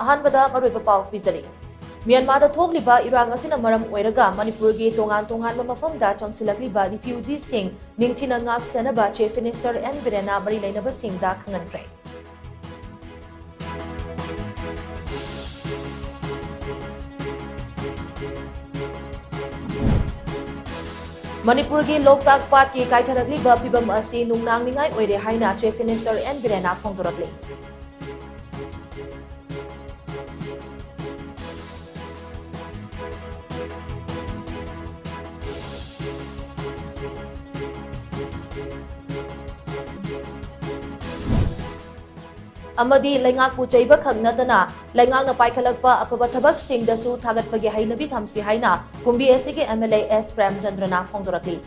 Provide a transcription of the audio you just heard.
अहानबदा मरुइबा पाव पिजरी Myanmar दा थोकलिबा इरांग असिना मरम ओइरगा मणिपुर गी तोंगान तोंगान मफमदा चंगसिलकलिबा रिफ्यूजी सिंग निंगथिना ngak senaba chief minister N बिरेना मरी लेनबा सिंगदा खंगनख्रे मणिपुर की लोकताक पाट की कायथरकलिबा फिबम असी नुंगनांगनिंगाई ओइरे हाइना चीफ मिनिस्टर एन बिरेना फोंदोरकले अमदी लेंगाकु चैबा खंगनतना लेंगांगना पाइखलकपा अफबा थबक सिंगदसु थागतपगे हाइनबी थमसी हाइना कुंबी एसी के एमएलए एस प्रेमचंद्रना फोंदोरकली